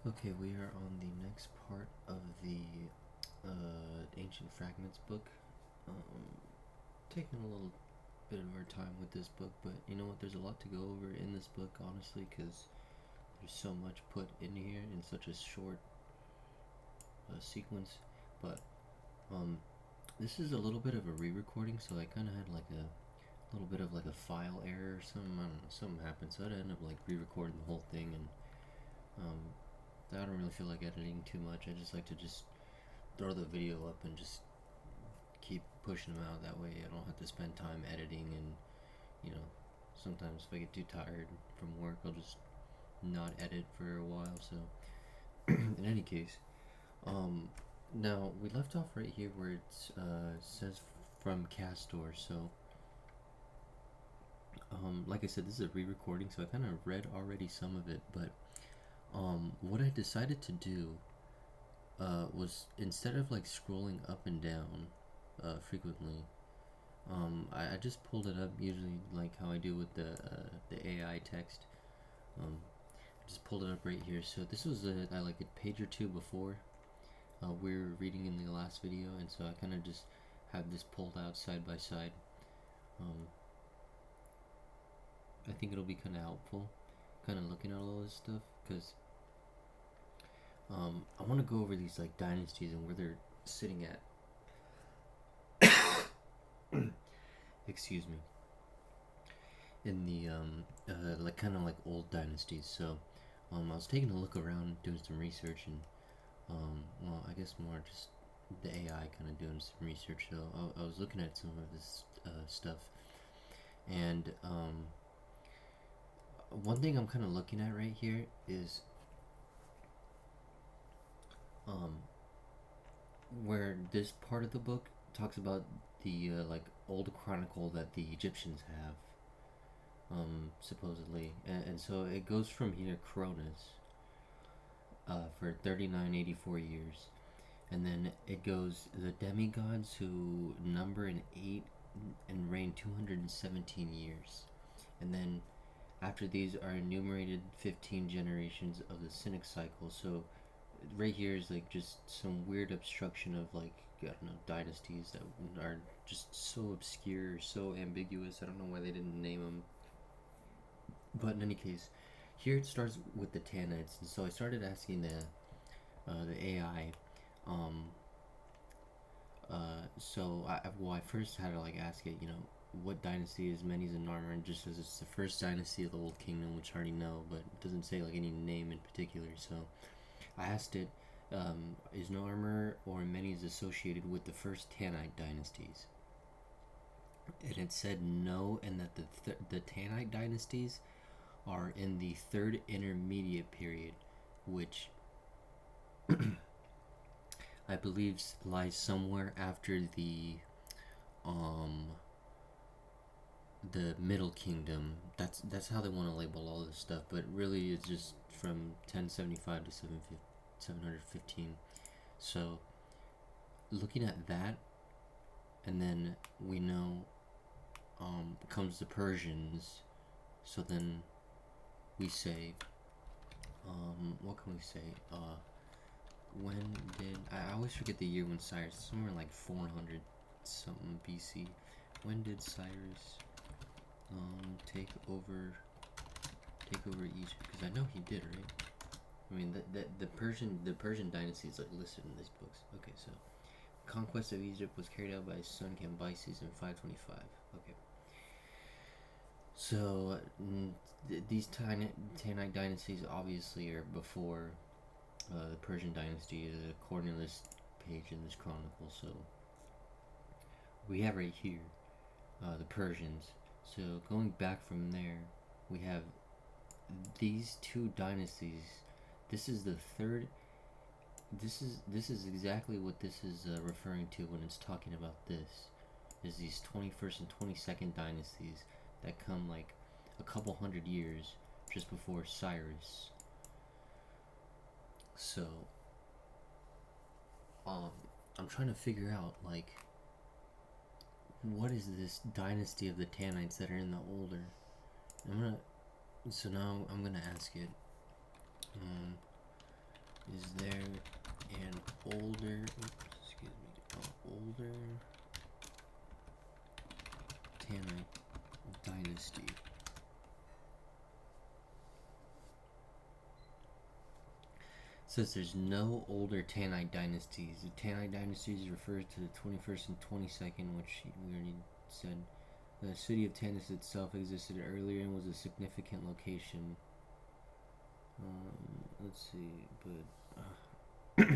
Okay, we are on the next part of the Ancient Fragments book. Taking a little bit of our time with this book, but you know what? There's a lot to go over in this book, honestly, because there's so much put in here in such a short sequence. But this is a little bit of a re-recording, so I kind of had like a little bit of like a file error or something. I don't know, something happened, so I ended up like re-recording the whole thing, and I don't really feel like editing too much. I just like to just throw the video up and just keep pushing them out. That way I don't have to spend time editing, and you know, sometimes if I get too tired from work, I'll just not edit for a while. So in any case, now we left off right here where it says from Castor. So like I said, this is a re-recording, so I kind of read already some of it, but what I decided to do was, instead of like scrolling up and down frequently, I just pulled it up, usually like how I do with the AI text. Just pulled it up right here. So this was like a page or two before we were reading in the last video, and so I kind of just have this pulled out side by side. I think it'll be kind of helpful, kind of looking at all this stuff, because I want to go over these like dynasties and where they're sitting at. Excuse me. In the like kind of like old dynasties. So I was taking a look around, doing some research, and well, I guess more just the AI kind of doing some research. So I was looking at some of this stuff, and one thing I'm kind of looking at right here is where this part of the book talks about the like old chronicle that the Egyptians have, supposedly, and so it goes from here Cronus for 3984 years, and then it goes the demigods who number in 8 and reign 217 years, and then after these are enumerated 15 generations of the Cynic cycle. So right here is like just some weird obstruction of like, I don't know, dynasties that are just so obscure, so ambiguous. I don't know why they didn't name them. But in any case, here it starts with the Tannites, and so I started asking the AI. Um, I first had to like ask it, what dynasty is Menes and Narmer, and just as it's the first dynasty of the Old Kingdom, which I already know, but it doesn't say like any name in particular. So I asked it, is Narmer or Menes associated with the first Tannite dynasties? And it said no, and that the Tannite dynasties are in the third intermediate period, which I believe lies somewhere after um the Middle Kingdom. That's how they want to label all this stuff, but really it's just from 1075 to 715. So looking at that, and then we know comes the Persians. So then we say, what can we say? When did I always forget the year when Cyrus? Somewhere like 400 something BC. When did Cyrus take over Egypt? Because I know he did, right? I mean, the Persian dynasty is like listed in these books. Okay, so conquest of Egypt was carried out by his son Cambyses in 525. Okay, so these Tannite dynasties obviously are before the Persian dynasty, according to this page in this chronicle. So we have right here the Persians. So going back from there, we have these two dynasties. This is the third. This is exactly what this is referring to when it's talking about this. Is these 21st and 22nd dynasties that come like a couple hundred years just before Cyrus. So I'm trying to figure out like, what is this dynasty of the Tannites that are in the older? So now I'm gonna ask it. older, excuse me, older Tanite dynasty. It says there's no older Tanite dynasties. The Tanite dynasties refers to the 21st and 22nd, which we already said. The city of Tanis itself existed earlier and was a significant location. Let's see, but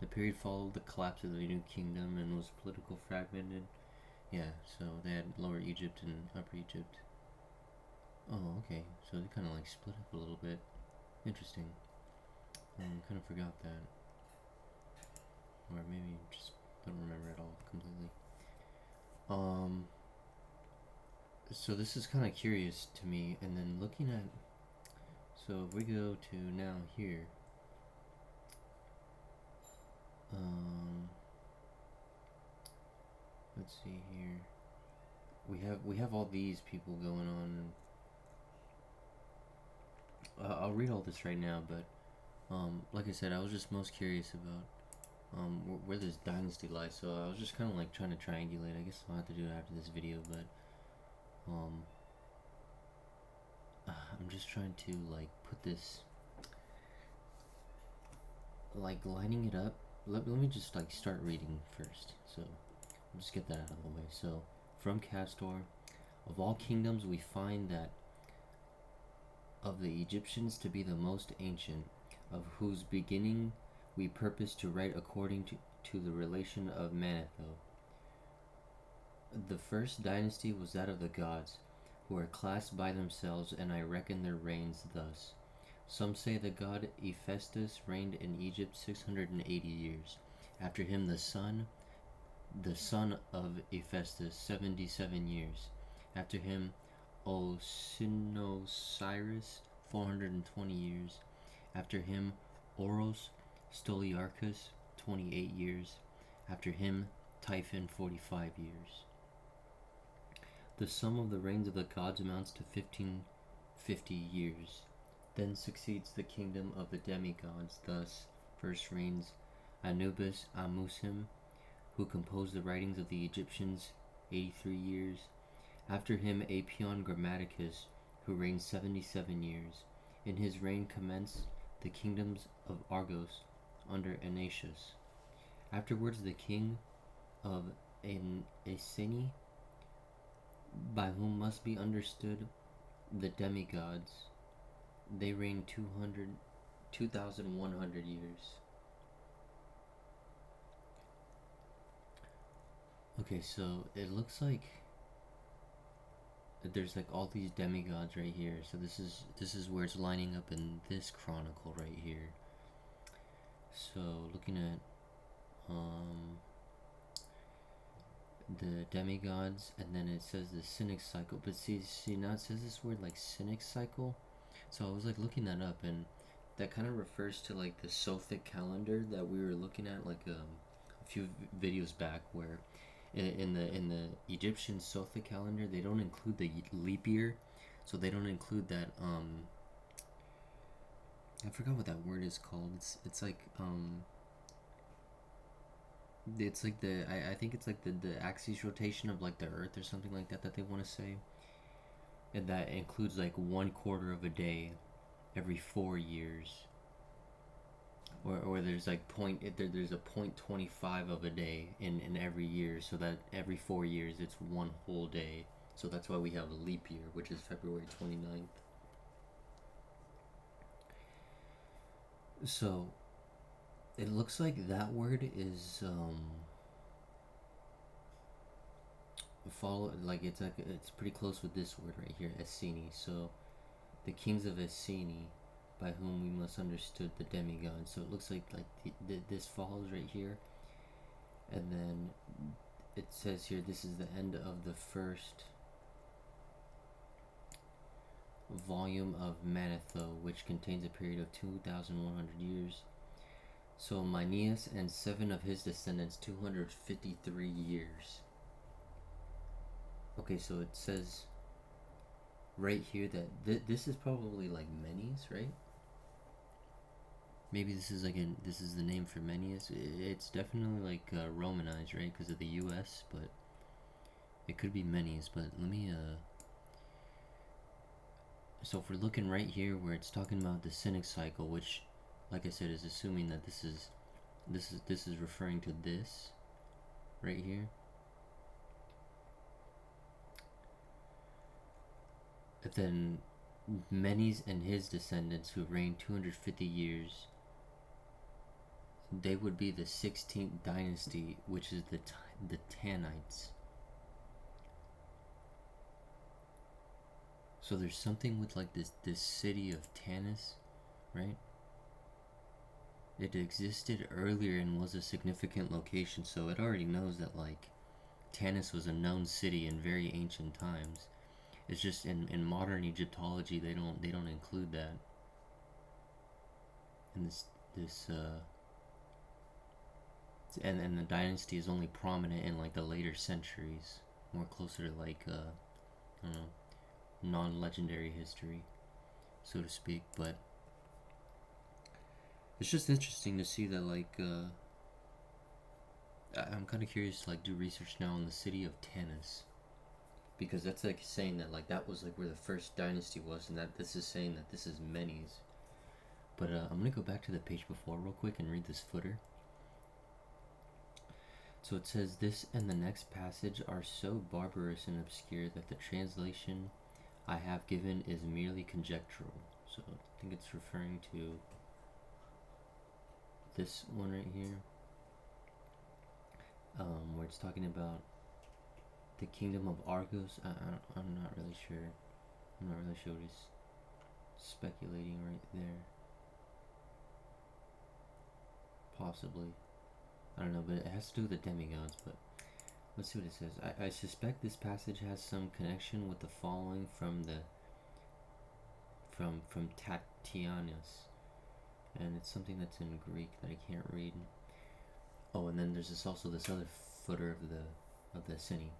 the period followed the collapse of the New Kingdom and was political fragmented. Yeah, so they had Lower Egypt and Upper Egypt. Oh, okay, so they kind of like split up a little bit. Interesting. Kind of forgot that, or maybe just don't remember it all completely. So this is kind of curious to me, and then looking at, so if we go to now here, let's see here, we have all these people going on. I'll read all this right now, but like I said, I was just most curious about where this dynasty lies, so I was just kind of like trying to triangulate. I guess I'll have to do it after this video, but I'm just trying to like put this, like lining it up. Let me just like start reading first, so I'll just get that out of the way. So, from Castor, of all kingdoms we find that of the Egyptians to be the most ancient, of whose beginning we purpose to write according to the relation of Manetho. The first dynasty was that of the gods, who are classed by themselves, and I reckon their reigns thus. Some say the god Hephaestus reigned in Egypt 680 years. After him the son of Hephaestus 77 years. After him Osinosiris 420 years. After him Oros Stoliarchus 28 years. After him Typhon 45 years. The sum of the reigns of the gods amounts to 1550 years. Then succeeds the kingdom of the demigods. Thus first reigns Anubis Amusim, who composed the writings of the Egyptians 83 years. After him Apion Grammaticus, who reigned 77 years. In his reign commenced the kingdoms of Argos under Annotation. Afterwards the king of Esseni, by whom must be understood the demigods. They reigned 2,100 years. Okay, so it looks like there's like all these demigods right here. So this is where it's lining up in this chronicle right here. So looking at the demigods, and then it says the Cynic cycle. But see now it says this word like Cynic cycle. So I was like looking that up, and that kind of refers to like the Sothic calendar that we were looking at like a few videos back, where in the Egyptian Sothic calendar they don't include the leap year, so they don't include that I forgot what that word is called. It's like it's like the I think it's like the axis rotation of like the Earth or something like that they want to say, and that includes like 1/4 of a day every 4 years, or there's like there's a 0.25 of a day in every year, so that every 4 years it's one whole day. So that's why we have a leap year, which is February 29th. So it looks like that word is it's pretty close with this word right here, Esseni. So the kings of Esseni, by whom we must understood the demigods. So it looks like this follows right here, and then it says here this is the end of the first volume of Manetho, which contains a period of 2,100 years. So Mineas and 7 of his descendants 253 years. Okay, so it says right here that this is probably like Menes, right? maybe this is this is the name for Menes. It's definitely like Romanized, right, because of the U.S., but it could be Menes. But let me so if we're looking right here where it's talking about the Cynic cycle, which, like I said, is assuming that this is referring to this right here. But then Menes and his descendants, who reigned 250 years, they would be the 16th dynasty, which is the Tannites. So there's something with like this city of Tanis, right? It existed earlier and was a significant location, so it already knows that like Tanis was a known city in very ancient times. It's just in modern Egyptology they don't include that. And and the dynasty is only prominent in like the later centuries, more closer to like I don't know, non-legendary history, so to speak. But it's just interesting to see that like I'm kind of curious to like do research now on the city of Tanis, because that's like saying that like that was like where the first dynasty was, and that this is saying that this is Menes. But I'm gonna go back to the page before real quick and read this footer. So it says, this and the next passage are so barbarous and obscure that the translation I have given is merely conjectural. So I think it's referring to this one right here, where it's talking about the kingdom of Argos. I'm not really sure. I'm not really sure what he's speculating right there. Possibly. I don't know, but it has to do with the demigods. But let's see what it says. I suspect this passage has some connection with the following from Tatianus, and it's something that's in Greek that I can't read. Oh, and then there's this other footer of the Esseni.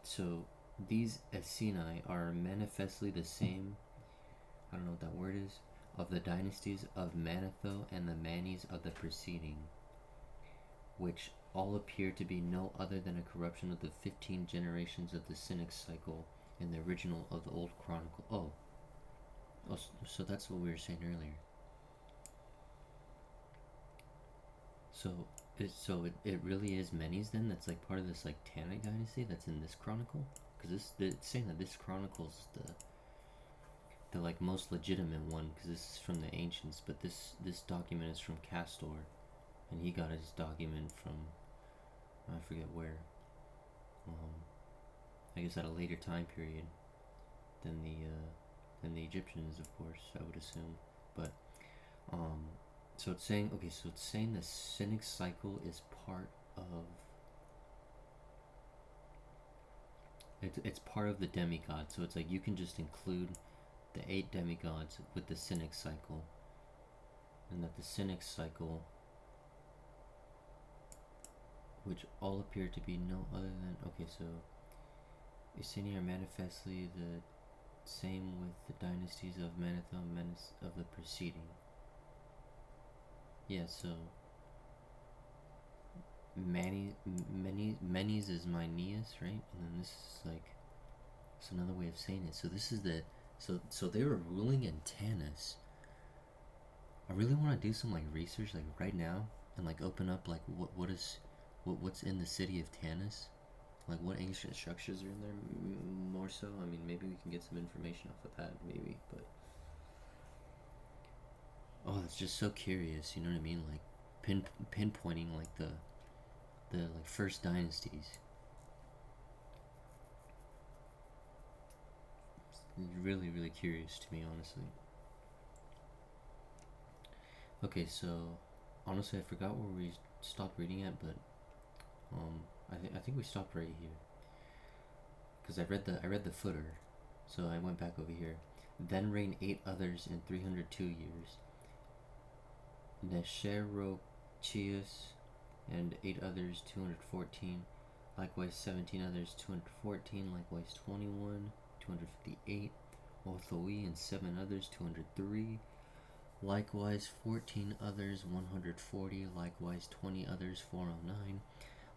So these Esseni are manifestly the same, I don't know what that word is, of the dynasties of Manetho and the Manes of the preceding, which all appear to be no other than a corruption of the 15 generations of the Cynic cycle in the original of the Old Chronicle. Oh, so that's what we were saying earlier. So it really is Menes then, that's like part of this like Tannite dynasty that's in this chronicle, because it's saying that this chronicle's the like most legitimate one, because this is from the ancients, but this document is from Castor, and he got his document from I forget where. I guess at a later time period than the Egyptians, of course, I would assume. But so it's saying, okay, so it's saying the Cynic cycle is part of it's part of the demigod. So it's like you can just include the 8 demigods with the Cynic cycle, and that the Cynic cycle, which all appear to be no other than, okay, so Esseni are manifestly the same with the dynasties of Manetho and Menes of the preceding. Yeah, so Menes is Mineas, right? And then this is like, it's another way of saying it. So this is so they were ruling in Tanis. I really want to do some like research like right now and like open up like what's in the city of Tanis, like what ancient structures are in there more so. I mean, maybe we can get some information off of that, maybe, but oh, it's just so curious, you know what I mean? Like pinpointing like the like first dynasties. It's really, really curious to me, honestly. Okay, so honestly, I forgot where we stopped reading at, but I think we stopped right here, because I read the footer, so I went back over here. Then reigned 8 others in 302 years. Nesherochius and 8 others 214. Likewise 17 others 214. Likewise 21 258. Othoi and 7 others 203. Likewise 14 others 140, likewise 20 others 409,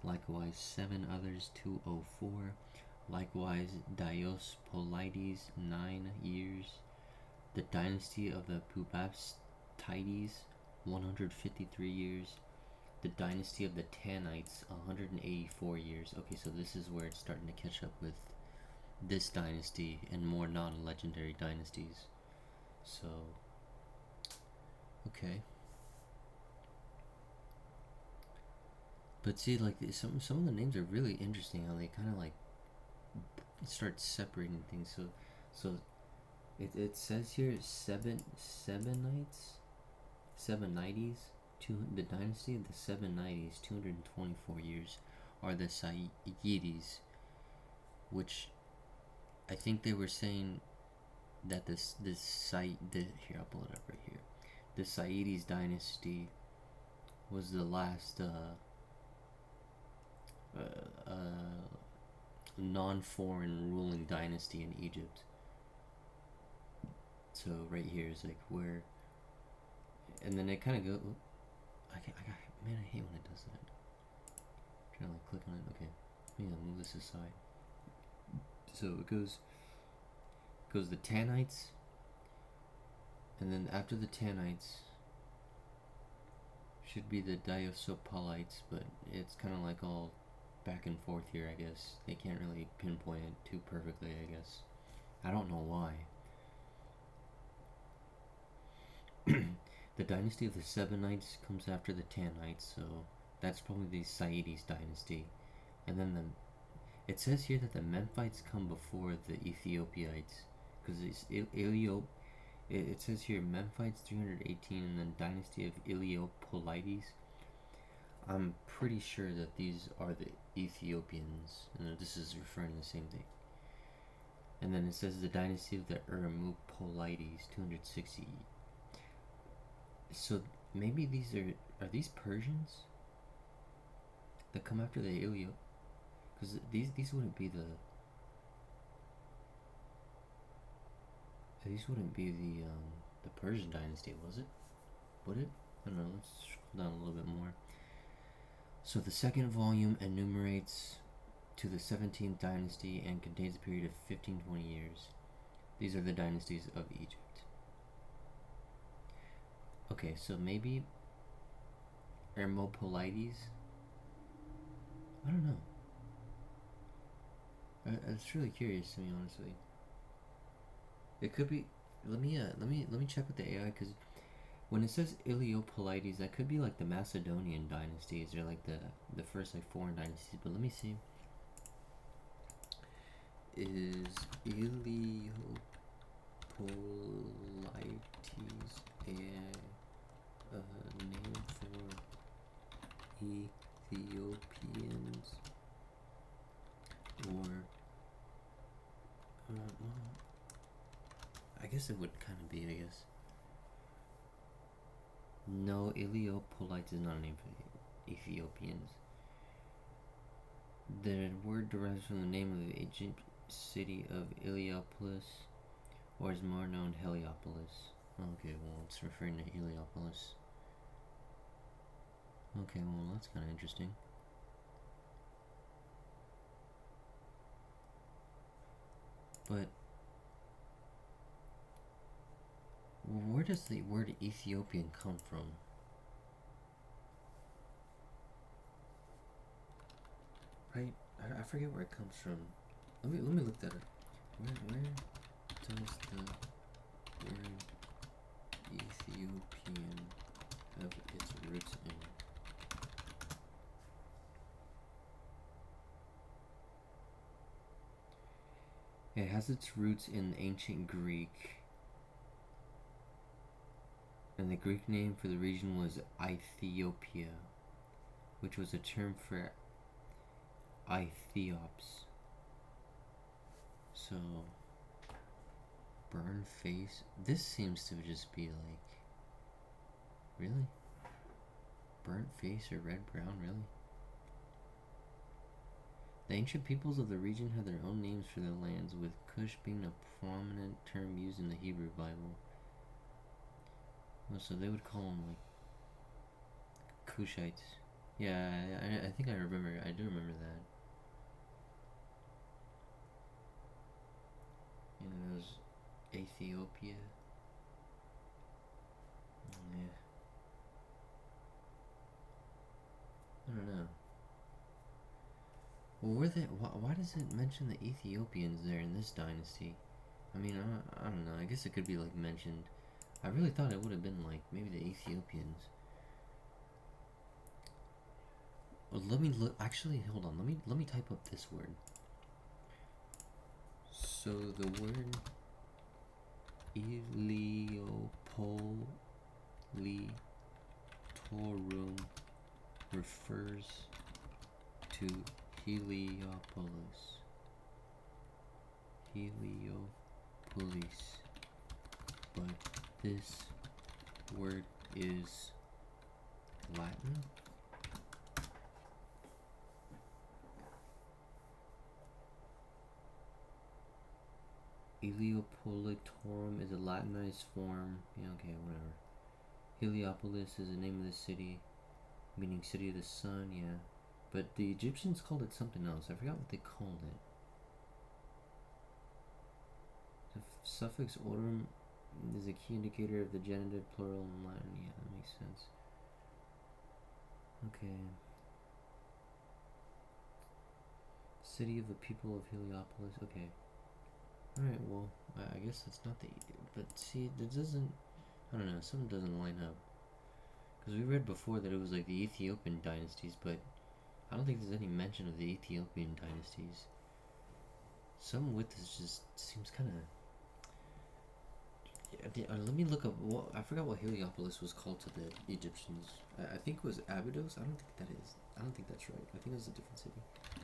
likewise 7 others 204, likewise Diospolides 9 years, the dynasty of the Bubaptides 153 years, the dynasty of the Tannites 184 years. Okay, so this is where it's starting to catch up with this dynasty and more non-legendary dynasties. So, okay. But see, like some of the names are really interesting. How they kind of like start separating things. So it says here Sebenides, the dynasty of the Sebenides, 224 years, are the Sayides, which I think they were saying that here I'll pull it up right here. The Sayides dynasty was the last non-foreign ruling dynasty in Egypt. So right here is like where, and then it kind of go. I hate when it does that. I'm trying to like click on it. Okay, maybe I'll move this aside. So it goes the Tannites, and then after the Tannites should be the Diospolites, but it's kind of like all back and forth here, I guess. They can't really pinpoint it too perfectly, I guess. I don't know why. The dynasty of the Sebenites comes after the Tannites, so that's probably the Sayides dynasty. And then it says here that the Memphites come before the Ethiopiites, because it says here Memphites 318 and then dynasty of Iliopolides. I'm pretty sure that these are the Ethiopians, and this is referring to the same thing. And then it says the dynasty of the Ermopolides, 260. So maybe these are these Persians that come after the Ilio? Because these wouldn't be the Persian dynasty, was it? Would it? I don't know. Let's scroll down a little bit more. So the second volume enumerates to the 17th dynasty and contains a period of 15-20 years. These are the dynasties of Egypt. Okay, so maybe Ermopolides? I don't know. It's really curious to me, honestly. It could be. Let me check with the AI, because when it says Iliopolides, that could be like the Macedonian dynasties or like the first like foreign dynasties. But let me see. Is Iliopolides a name for Ethiopians, or I guess it would kind of be, I guess. No, Iliopolites is not a name for Ethiopians. The word derives from the name of the ancient city of Heliopolis, or is more known Heliopolis. Okay, well, it's referring to Heliopolis. Okay, well, that's kind of interesting. But where does the word Ethiopian come from? Right? I forget where it comes from. Let me look that up. Where does the word Ethiopian have its roots in? It has its roots in ancient Greek, and the Greek name for the region was Ethiopia, which was a term for Ethiops. So, burn face. This seems to just be like, really? Burnt face or red brown, really? The ancient peoples of the region had their own names for their lands, with Cush being a prominent term used in the Hebrew Bible. Oh, so they would call them like Kushites. Yeah, I think I remember. I do remember that. And it was Ethiopia. Yeah. I don't know. Well, why does it mention the Ethiopians there in this dynasty? I mean, I don't know. I guess it could be like mentioned. I really thought it would have been like maybe the Ethiopians. Well, let me look. Actually, hold on. Let me type up this word. So the word Eliopolitorum refers to Heliopolis. Heliopolis. But this word is Latin? Eliopolitorum is a Latinized form. Yeah, okay, whatever. Heliopolis is the name of the city, meaning city of the sun, yeah. But the Egyptians called it something else. I forgot what they called it. The suffix orum is a key indicator of the genitive plural in Latin. Yeah, that makes sense. Okay. City of the people of Heliopolis. Okay. Alright, well, I guess that's not the... But see, that doesn't... I don't know, something doesn't line up. Because we read before that it was like the Ethiopian dynasties, but I don't think there's any mention of the Ethiopian dynasties. Something with this just seems kind of... let me look up... I forgot what Heliopolis was called to the Egyptians. I think it was Abydos? I don't think that is. I don't think that's right. I think it was a different city.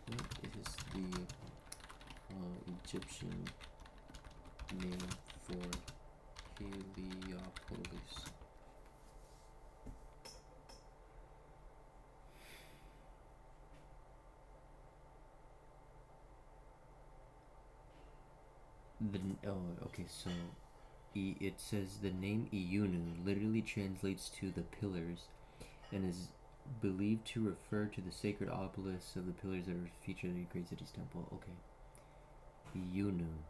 What is the Egyptian name for Heliopolis? Okay, so it says the name Iyunu literally translates to the pillars and is believed to refer to the sacred obelisks of the pillars that are featured in the great city's temple. Okay. Iyunu,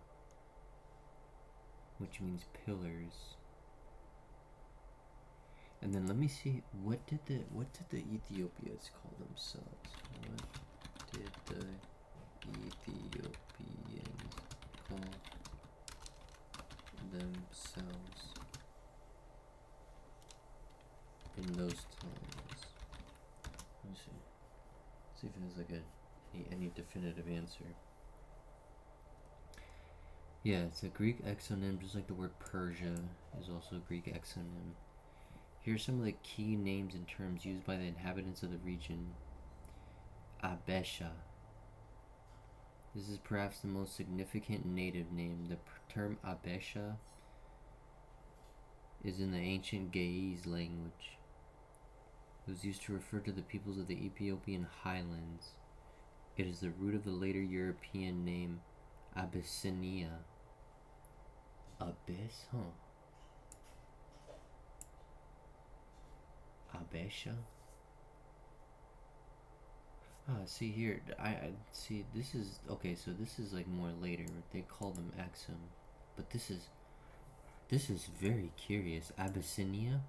which means pillars. And then let me see, what did the Ethiopians call themselves? What did the Ethiopians call themselves in those times? Let me see. See if there's like any definitive answer. Yeah, it's a Greek exonym, just like the word Persia is also a Greek exonym. Here's some of the key names and terms used by the inhabitants of the region. Abesha. This is perhaps the most significant native name. The term Abesha is in the ancient Ge'ez language. It was used to refer to the peoples of the Ethiopian highlands. It is the root of the later European name Abyssinia. Abyss, huh? Abesha. See here. I see. This is okay. So this is like more later. They call them Axum, but this is very curious. Abyssinia.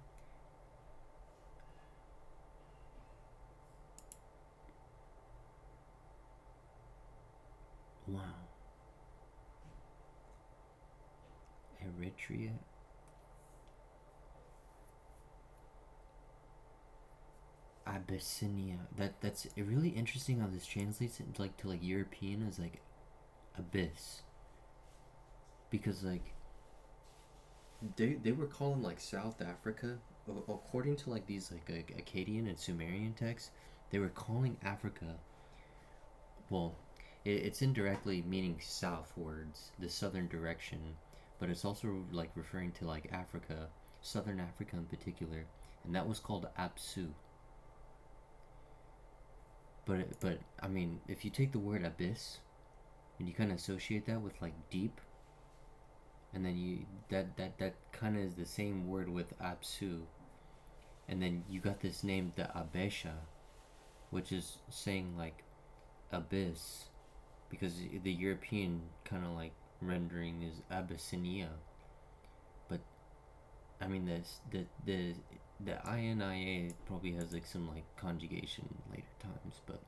Wow. Eritrea. Abyssinia. That's really interesting how this translates into like to like European as like abyss. Because like they were calling like South Africa, according to like these like Akkadian and Sumerian texts, they were calling Africa, well, it's indirectly meaning southwards, the southern direction, but it's also like referring to like Africa, southern Africa in particular, and that was called Apsu. But I mean, if you take the word abyss and you kind of associate that with like deep, and then that kind of is the same word with Apsu, and then you got this name the Abesha, which is saying like abyss, because the European kind of like rendering is Abyssinia, but I mean the INIA probably has like some like conjugation later times, but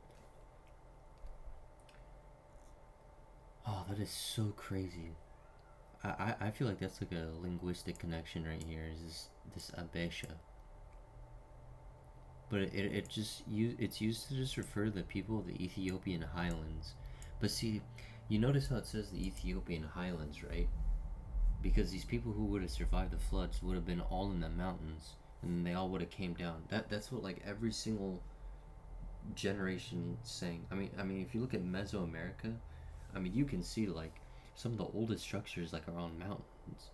oh, that is so crazy. I feel like that's like a linguistic connection right here. Is this Abesha? But it's used to just refer to the people of the Ethiopian highlands. But see, you notice how it says the Ethiopian highlands, right? Because these people who would have survived the floods would have been all in the mountains, and they all would have came down. That's what like every single generation saying. I mean, if you look at Mesoamerica, I mean, you can see like some of the oldest structures like are on mountains.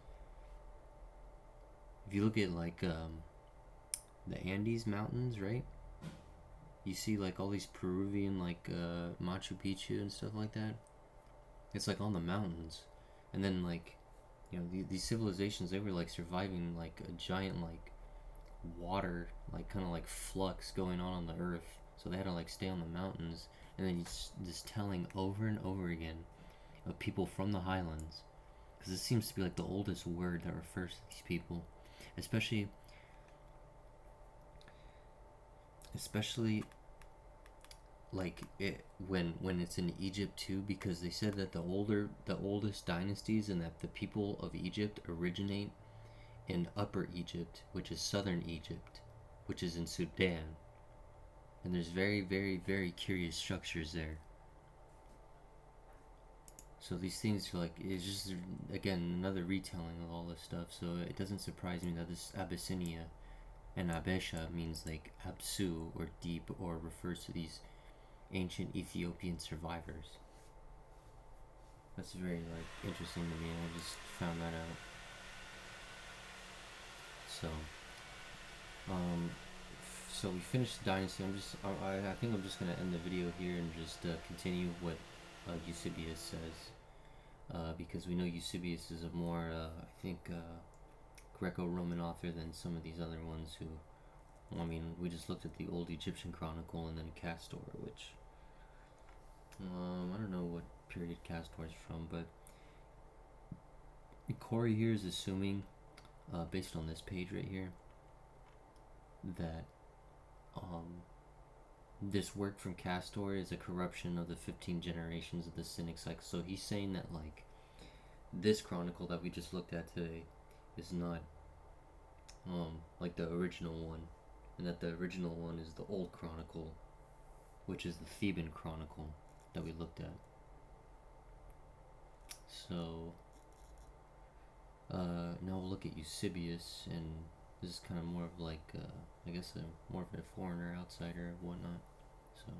If you look at like the Andes Mountains, right? You see like all these Peruvian like Machu Picchu and stuff like that. It's like on the mountains, and then like these civilizations, they were like surviving like a giant like water like kind of like flux going on the earth, so they had to like stay on the mountains, and then just telling over and over again of people from the highlands, because it seems to be like the oldest word that refers to these people, especially especially like it when it's in Egypt too, because they said that the oldest dynasties and that the people of Egypt originate in Upper Egypt, which is southern Egypt, which is in Sudan, and there's very very very curious structures there. So these things are like, it's just again another retelling of all this stuff. So it doesn't surprise me that this Abyssinia and Abesha means like Absu or deep, or refers to these ancient Ethiopian survivors. That's very like interesting to me. I just found that out. So, um, so we finished the dynasty. I think I'm just gonna end the video here and just continue what Eusebius says, because we know Eusebius is a more I think Greco-Roman author than some of these other ones who. I mean, we just looked at the old Egyptian chronicle and then Castor, which I don't know what period Castor is from, but Cory here is assuming, based on this page right here, that this work from Castor is a corruption of the 15 generations of the Cynic cycle. So he's saying that like this chronicle that we just looked at today is not like the original one, and that the original one is the old chronicle, which is the Theban chronicle that we looked at. So now we'll look at Eusebius, and this is kind of more of like I guess more of a foreigner, outsider, and whatnot. So